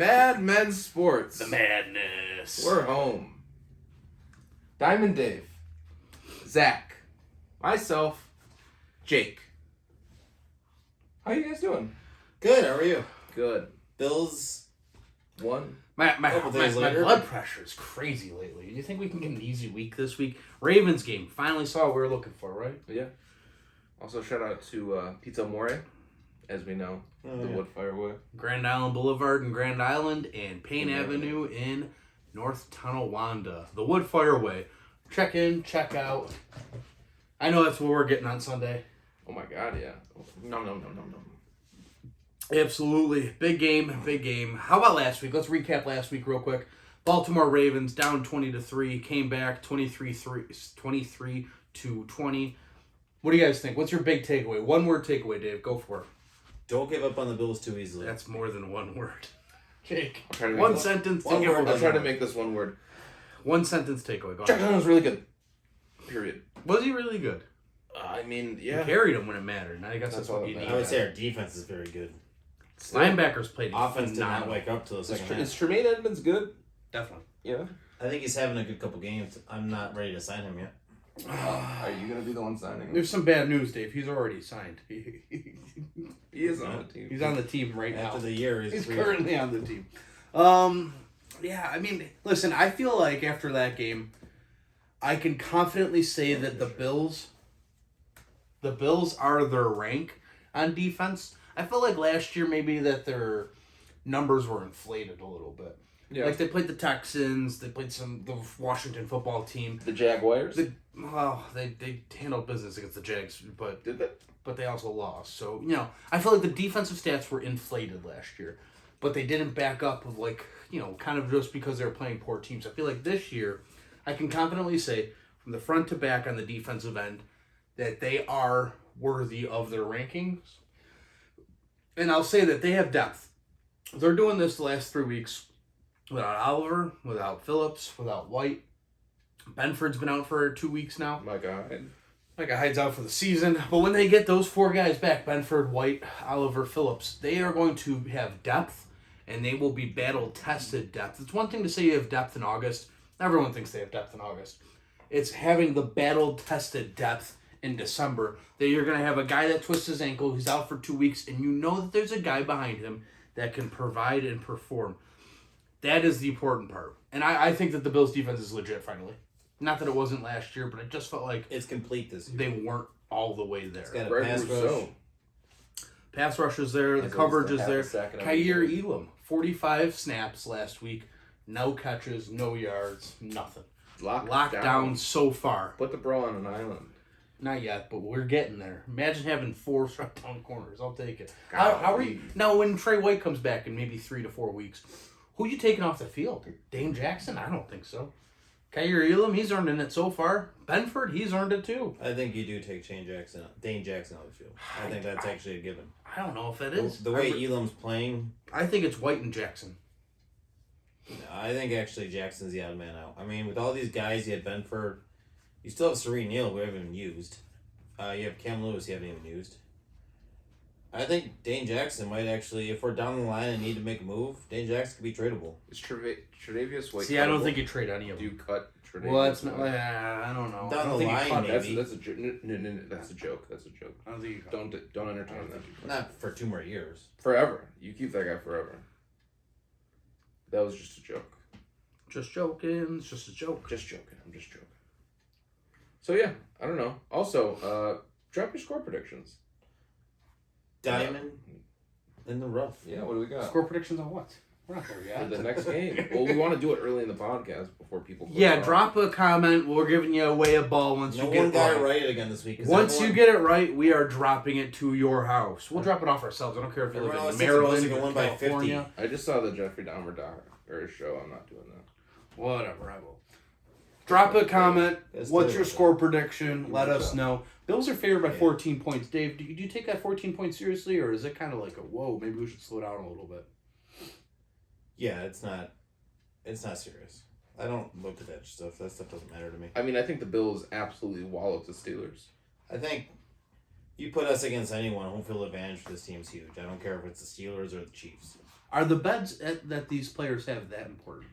Mad Men Sports. The madness. We're home. Diamond Dave. Zach. Myself. Jake. How you guys doing? Good, how are you? Good. Bills Won. My days later. blood pressure is crazy lately. Do you think we can get an easy week this week? Ravens game. Finally saw what we were looking for, right? Yeah. Also, shout out to Pizza More, as we know, the Wood Fire Way. Grand Island Boulevard in Grand Island and Payne Avenue in North Tonawanda. The Wood Fire Way. Check in, check out. I know that's what we're getting on Sunday. Oh my God, yeah. No. Absolutely. Big game. How about last week? Let's recap last week real quick. Baltimore Ravens down 20-3, came back 23-20. What do you guys think? What's your big takeaway? One word takeaway, Dave. Go for it. Don't give up on the Bills too easily. That's more than one word. Jake. One sentence. One word. I'll try to make this one word. One sentence takeaway. Go Jack on. Allen was really good. Period. Was he really good? I mean, You yeah. carried him when it mattered. I guess that's all what you that need. I would say our defense is very good. Linebackers played Offense did not phenomenal. wake up till the second half. Is Tremaine Edmonds good? Definitely. Yeah. I think he's having a good couple games. I'm not ready to sign him yet. Are you gonna be the one signing him? There's some bad news, Dave. He's already signed. He is on the team. He's on the team right now. After the year, He's free. currently on the team. Yeah, I mean, listen, I feel like after that game, I can confidently say that the Bills are their rank on defense. I felt like last year maybe that their numbers were inflated a little bit. Yeah. Like they played the Texans, they played the Washington football team. The Jaguars. They handled business against the Jags, but Did they? but they also lost. So, I feel like the defensive stats were inflated last year, but they didn't back up with kind of just because they were playing poor teams. I feel like this year, I can confidently say from the front to back on the defensive end that they are worthy of their rankings. And I'll say that they have depth. They're doing this the last 3 weeks without Oliver, without Phillips, without White. Benford's been out for 2 weeks now. My God. Micah Hyde's out for the season. But when they get those four guys back, Benford, White, Oliver, Phillips, they are going to have depth, and they will be battle-tested depth. It's one thing to say you have depth in August. Everyone thinks they have depth in August. It's having the battle-tested depth in December, that you're going to have a guy that twists his ankle, who's out for 2 weeks, and you know that there's a guy behind him that can provide and perform. That is the important part. And I think that the Bills' defense is legit, finally. Not that it wasn't last year, but it just felt like It's complete this year. they weren't all the way there. It's got a Greg pass Rousseau. rush. Pass rush is there. The As coverage always, is the there. half a second of the Kyer game. Elam, 45 snaps last week. No catches, no yards, nothing. Locked down so far. Put the bro on an island. Not yet, but we're getting there. Imagine having 4 shutdown corners. I'll take it. God, How are you? Now, when Trey White comes back in maybe 3 to 4 weeks, who you taking off the field? Dane Jackson? I don't think so. Kyer Elam, he's earned it so far. Benford, he's earned it too. I think you do take Dane Jackson out of the field. I think that's actually a given. I don't know if it is. The way Elam's playing, I think it's White and Jackson. I think actually Jackson's the odd man out. I mean, with all these guys, you had Benford. You still have Serene Neal, who we haven't even used. You have Cam Lewis, you haven't even used. I think Dane Jackson might actually, if we're down the line and need to make a move, Dane Jackson could be tradable. Is Tre'Davious White? See, I don't cuttable? think you trade any of Do them. you cut Tre'Davious? Well, that's not. White? I don't know. Down I don't the think you line, cut maybe. That's a joke. No, that's a joke. That's a joke. I don't think you cut. Don't entertain that. Not for 2 more years. Forever. You keep that guy forever. That was just a joke. Just joking. It's just a joke. Just joking. I'm just joking. So yeah, I don't know. Also, drop your score predictions. Diamond in the rough. Yeah, what do we got? Score predictions on what? We're not there For yet. the next game. Well, we want to do it early in the podcast before people. Yeah, put it drop a comment. We're giving you away a ball once No you get one got it right. right again this week. Once you get it right, we are dropping it to your house. We'll drop it off ourselves. I don't care if you live Everyone in else thinks the Bills Maryland are gonna or win by 50. California. I just saw the Jeffrey Dahmer doc or show. I'm not doing that. Whatever, I will. Drop a comment. That's What's terrible. your score prediction? Let us so. know. Bills are favored by Yeah. 14 points. Dave, do you take that 14 points seriously, or is it kind of like a, whoa, maybe we should slow down a little bit? Yeah, it's not serious. I don't look at that stuff. That stuff doesn't matter to me. I mean, I think the Bills absolutely walloped the Steelers. I think you put us against anyone, home field advantage for this team's huge. I don't care if it's the Steelers or the Chiefs. Are the beds that these players have that important?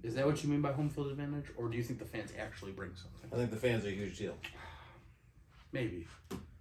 Is that what you mean by home field advantage, or do you think the fans actually bring something? I think the fans are a huge deal. Maybe.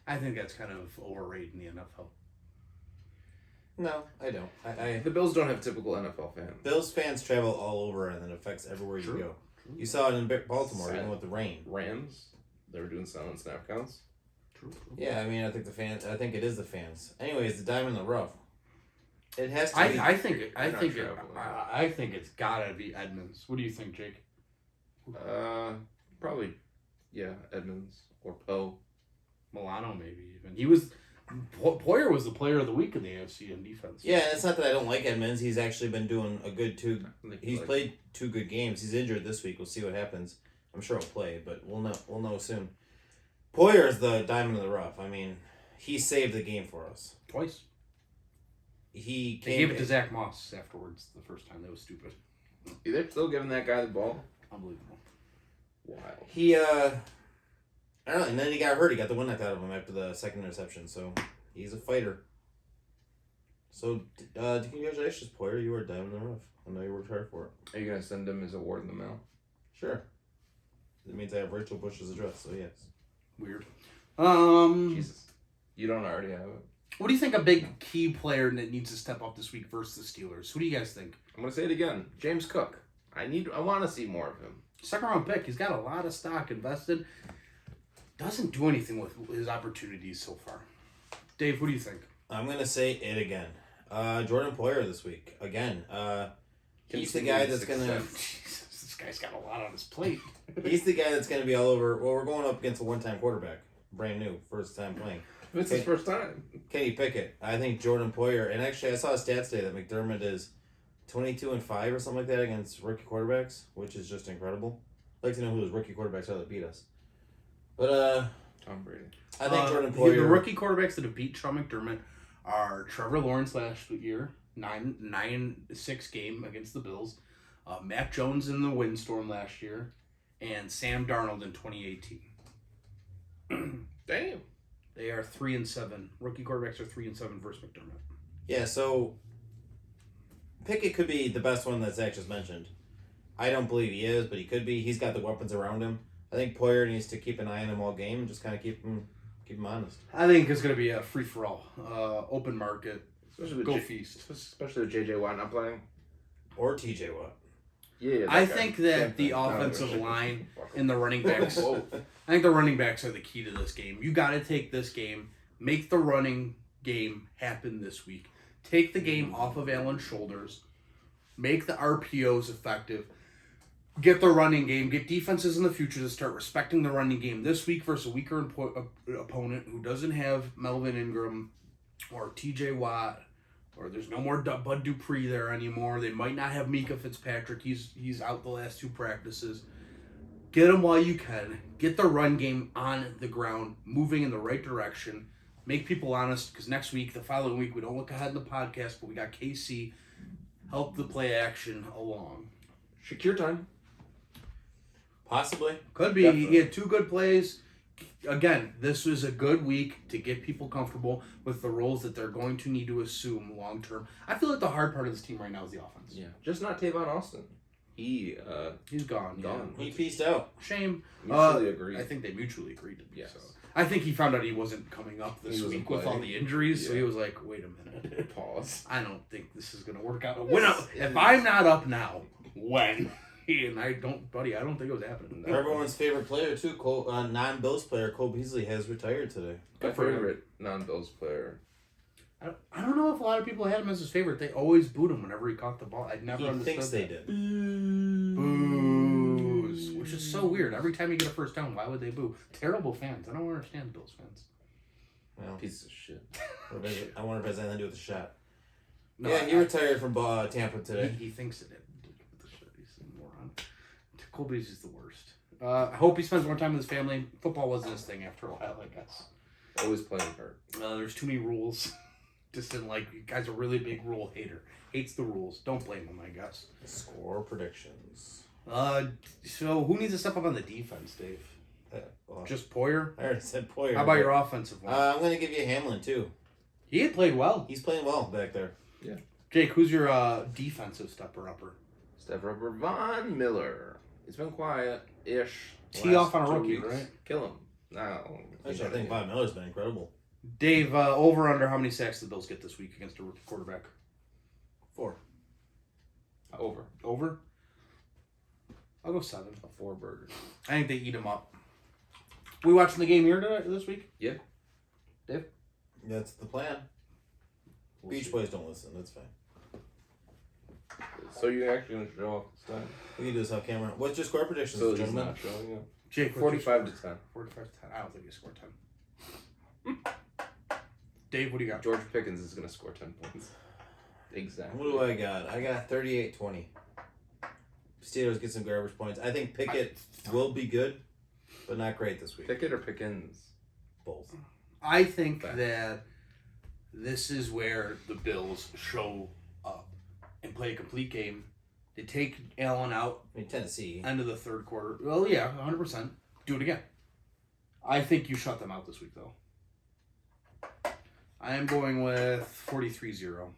I think that's kind of overrated in the NFL. No, I don't. The Bills don't have typical NFL fans. Bills fans travel all over, and it affects everywhere you go. You saw it in Baltimore, even with the rain. Rams, they were doing silent snap counts. True. Yeah, I mean, I think it is the fans. Anyways, the diamond in the rough. It has to be. I think it's gotta be Edmonds. What do you think, Jake? Probably, yeah, Edmonds or Poe. Milano, maybe even. Poyer was the player of the week in the AFC in defense. Yeah, and it's not that I don't like Edmonds. He's actually been doing a good two. He's played 2 good games. He's injured this week. We'll see what happens. I'm sure he'll play, but we'll know soon. Poyer is the diamond in the rough. I mean, he saved the game for us Twice. They gave it to Zach Moss afterwards the first time. That was stupid. They're still giving that guy the ball. Unbelievable. Wild. I don't know, and then he got hurt. He got the one knocked out of him after the second interception. So he's a fighter. So congratulations, Poyer. You were a diamond in the rough. I know you worked hard for it. Are you gonna send him his award in the mail? Sure. It means I have Rachel Bush's address. So yes. Weird. Jesus, you don't already have it. What do you think a big key player that needs to step up this week versus the Steelers? Who do you guys think? I'm gonna say it again. James Cook. I want to see more of him. Second round pick. He's got a lot of stock invested. Doesn't do anything with his opportunities so far. Dave, what do you think? I'm gonna say it again. Jordan Poyer this week again. He's the guy that's gonna. Jesus, this guy's got a lot on his plate. He's the guy that's gonna be all over. Well, we're going up against a one-time quarterback, brand new, first time playing. It's his first time. Kenny Pickett. I think Jordan Poyer, and actually I saw a stat today that McDermott is 22-5 or something like that against rookie quarterbacks, which is just incredible. I'd like to know who those rookie quarterbacks are that beat us. But Tom Brady. I think Jordan Poyer. The rookie quarterbacks that have beat Sean McDermott are Trevor Lawrence last year, 9-6 game against the Bills, Matt Jones in the windstorm last year, and Sam Darnold in 2018. Damn. They are 3-7. Rookie quarterbacks are 3-7 versus McDermott. Yeah, so Pickett could be the best one that Zach just mentioned. I don't believe he is, but he could be. He's got the weapons around him. I think Poyer needs to keep an eye on him all game and just kind of keep him honest. I think it's going to be a free for all, open market. Especially Go feast. Especially with J.J. Watt not playing. Or T.J. Watt. Yeah. I think that the offensive line and the running backs. I think the running backs are the key to this game. You got to take this game, make the running game happen this week. Take the game off of Allen's shoulders, make the RPOs effective, get the running game, get defenses in the future to start respecting the running game this week versus a weaker opponent who doesn't have Melvin Ingram or TJ Watt, or there's no more Bud Dupree there anymore. They might not have Mika Fitzpatrick. He's out the last 2 practices. Get them while you can. Get the run game on the ground, moving in the right direction. Make people honest, because next week, the following week, we don't look ahead in the podcast, but we got KC. Help the play action along. Shakir time. Possibly. Could be. Definitely. He had 2 good plays. Again, this was a good week to get people comfortable with the roles that they're going to need to assume long term. I feel like the hard part of this team right now is the offense. Yeah. Just not Tavon Austin. He's gone. gone. He pieced out. Shame. Mutually agreed. I think they mutually agreed to be Yes. so. I think he found out he wasn't coming up this He wasn't week with all playing. the injuries, so he Yeah. was like, wait a minute. Pause. I don't think this is going to work out. If I'm not up now, when? And I don't think it was happening. Everyone's favorite player, too, non-Bills player, Cole Beasley, has retired today. My favorite non-Bills player. I don't know if a lot of people had him as his favorite. They always booed him whenever he caught the ball. I never He understood thinks they that. did. Boos. Which is so weird. Every time you get a first down, why would they boo? Terrible fans. I don't understand Bills fans. Well, Piece of shit. I wonder if it has anything to do with the shot. No, Yeah, he retired from Tampa today. He thinks it. He's a moron. Colby's is the worst. I hope he spends more time with his family. Football wasn't his thing after a while, I guess. Always playing hurt. There's too many rules. Just didn't like. You guy's a really big rule hater. Hates the rules. Don't blame him, I guess. Score predictions. So who needs to step up on the defense, Dave? Just Poyer? I already said Poyer. How about your offensive one? I'm going to give you Hamlin, too. He had played well. He's playing well back there. Yeah. Jake, who's your defensive stepper-upper? Stepper Von Miller. He's been quiet-ish. Tee off on a 2 rookie, weeks. right? Kill him. No. Actually, I think Von Miller's been incredible. Dave, over under how many sacks the Bills get this week against a rookie quarterback? 4. Over. Over? I'll go 7. A 4 burger. I think they eat him up. We watching the game here this week? Yeah. Dave? That's the plan. Beach Boys don't listen. That's fine. So you're actually going to show off this time? We can do this off camera. What's your score predictions, So he's gentlemen? not showing up. Jake, 45 to 10. 45 to 10. I don't think you scored 10. Dave, what do you got? George Pickens is going to score 10 points. Exactly. What do I got? I got 38-20. Steelers get some garbage points. I think Pickett will be good, but not great this week. Pickett or Pickens? Both. I think Fact. that this is where the Bills show up and play a complete game. They take Allen out I mean, Tennessee. end of the third quarter. Well, yeah, 100%. Do it again. I think you shut them out this week, though. I am going with 43-0.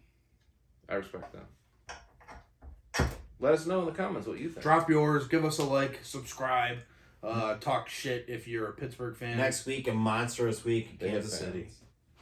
I respect that. Let us know in the comments what you think. Drop yours. Give us a like. Subscribe. Talk shit if you're a Pittsburgh fan. Next week, a monstrous week in They have Kansas City. fans.